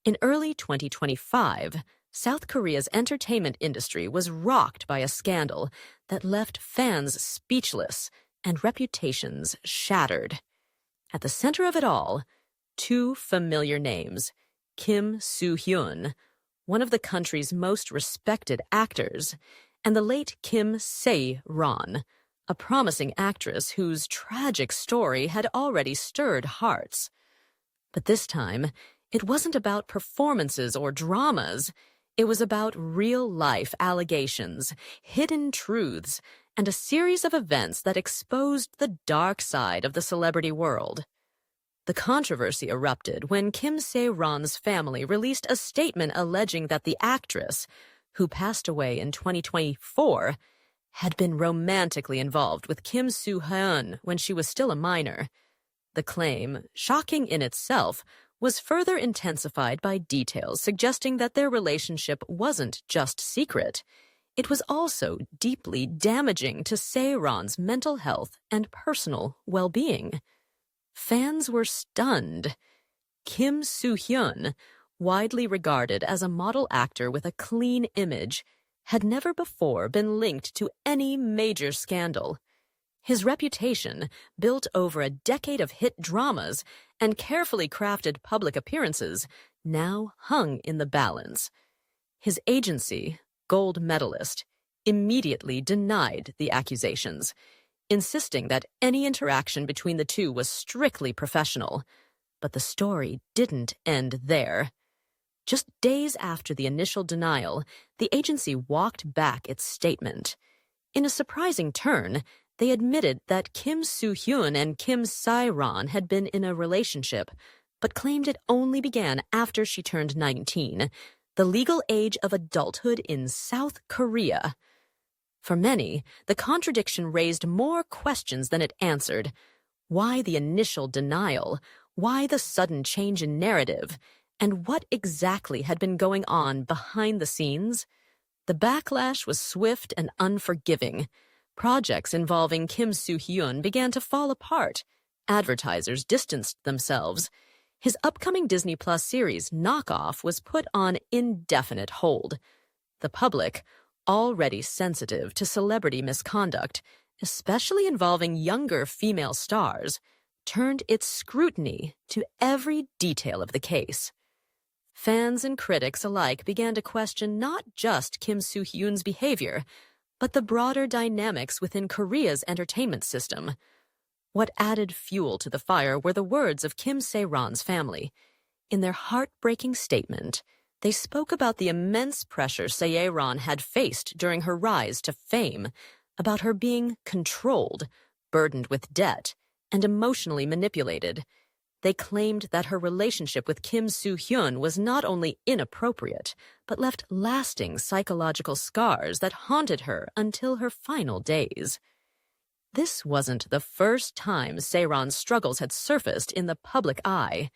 In early 2025, South Korea's entertainment industry was rocked by a scandal that left fans speechless and reputations shattered. At the center of it all, two familiar names: Kim Soo-hyun, one of the country's most respected actors, and the late Kim Sae-ron, a promising actress whose tragic story had already stirred hearts. But this time, it wasn't about performances or dramas. It was about real-life allegations, hidden truths, and a series of events that exposed the dark side of the celebrity world. The controversy erupted when Kim Sae-ron's family released a statement alleging that the actress, who passed away in 2024, had been romantically involved with Kim Soo-hyun when she was still a minor. The claim, shocking in itself, was further intensified by details suggesting that their relationship wasn't just secret. It was also deeply damaging to Sae-ron's mental health and personal well-being. Fans were stunned. Kim Soo-hyun, widely regarded as a model actor with a clean image, had never before been linked to any major scandal. His reputation, built over a decade of hit dramas and carefully crafted public appearances, now hung in the balance. His agency, gold medalist, immediately denied the accusations, insisting that any interaction between the two was strictly professional. But the story didn't end there. Just days after the initial denial, the agency walked back its statement. In a surprising turn, they admitted that Kim Soo-hyun and Kim Sae-ron had been in a relationship, but claimed it only began after she turned 19, the legal age of adulthood in South Korea. For many, the contradiction raised more questions than it answered. Why the initial denial? Why the sudden change in narrative? And what exactly had been going on behind the scenes? The backlash was swift and unforgiving. Projects involving Kim Soo-hyun began to fall apart. Advertisers distanced themselves. His upcoming Disney Plus series, Knockoff, was put on indefinite hold. The public, already sensitive to celebrity misconduct, especially involving younger female stars, turned its scrutiny to every detail of the case. Fans and critics alike began to question not just Kim Soo-hyun's behavior, but the broader dynamics within Korea's entertainment system. What added fuel to the fire were the words of Kim Sae-ron's family. In their heartbreaking statement, they spoke about the immense pressure Sae-ron had faced during her rise to fame, about her being controlled, burdened with debt, and emotionally manipulated. They claimed that her relationship with Kim Soo-hyun was not only inappropriate, but left lasting psychological scars that haunted her until her final days. This wasn't the first time Sae-ron's struggles had surfaced in the public eye.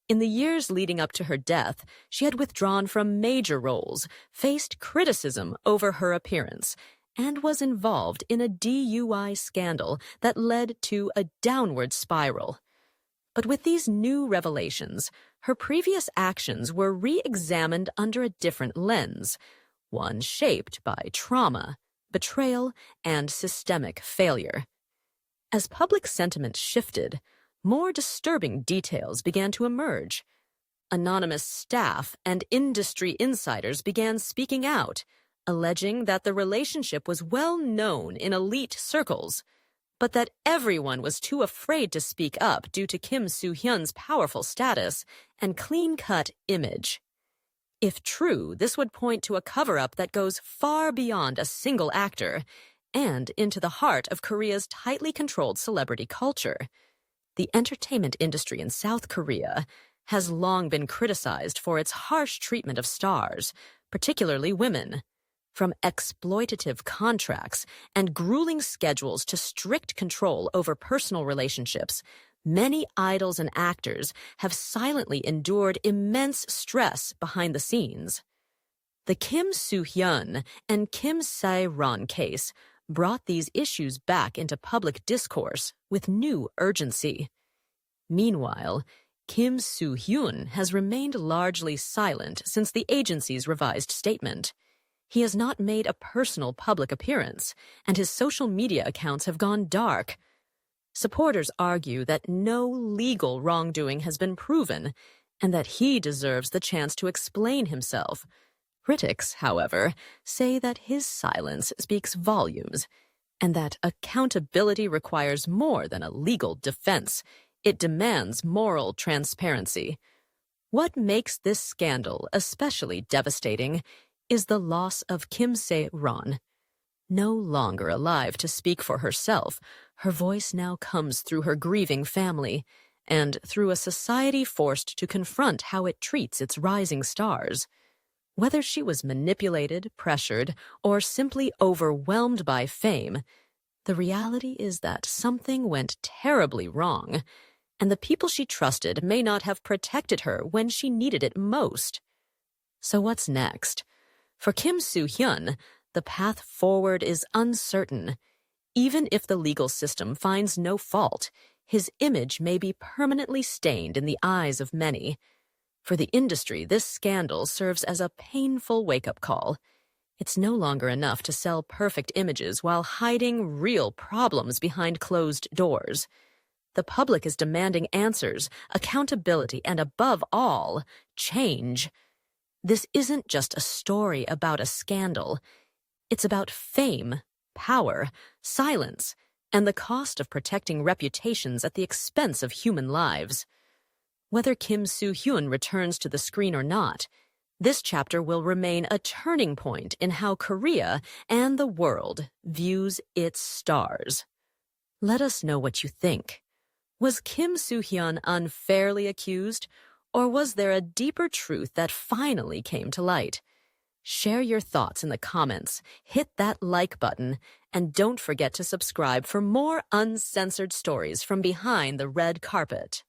In the years leading up to her death, she had withdrawn from major roles, faced criticism over her appearance, and was involved in a DUI scandal that led to a downward spiral. But with these new revelations, her previous actions were re-examined under a different lens, one shaped by trauma, betrayal, and systemic failure. As public sentiment shifted, more disturbing details began to emerge. Anonymous staff and industry insiders began speaking out, alleging that the relationship was well known in elite circles, but that everyone was too afraid to speak up due to Kim Soo-hyun's powerful status and clean-cut image. If true, this would point to a cover-up that goes far beyond a single actor and into the heart of Korea's tightly controlled celebrity culture. The entertainment industry in South Korea has long been criticized for its harsh treatment of stars, particularly women. From exploitative contracts and grueling schedules to strict control over personal relationships, many idols and actors have silently endured immense stress behind the scenes. The Kim Soo-hyun and Kim Sae-ron case brought these issues back into public discourse with new urgency. Meanwhile, Kim Soo-hyun has remained largely silent since the agency's revised statement. He has not made a personal public appearance, and his social media accounts have gone dark. Supporters argue that no legal wrongdoing has been proven, and that he deserves the chance to explain himself. Critics, however, say that his silence speaks volumes, and that accountability requires more than a legal defense. It demands moral transparency. What makes this scandal especially devastating is the loss of Kim Sae-ron. No longer alive to speak for herself, her voice now comes through her grieving family and through a society forced to confront how it treats its rising stars. Whether she was manipulated, pressured, or simply overwhelmed by fame, the reality is that something went terribly wrong, and the people she trusted may not have protected her when she needed it most. So what's next? For Kim Soo-hyun, the path forward is uncertain. Even if the legal system finds no fault, his image may be permanently stained in the eyes of many. For the industry, this scandal serves as a painful wake-up call. It's no longer enough to sell perfect images while hiding real problems behind closed doors. The public is demanding answers, accountability, and above all, change. This isn't just a story about a scandal. It's about fame, power, silence, and the cost of protecting reputations at the expense of human lives. Whether Kim Soo-hyun returns to the screen or not, this chapter will remain a turning point in how Korea and the world views its stars. Let us know what you think. Was Kim Soo-hyun unfairly accused, or was there a deeper truth that finally came to light? Share your thoughts in the comments, hit that like button, and don't forget to subscribe for more uncensored stories from behind the red carpet.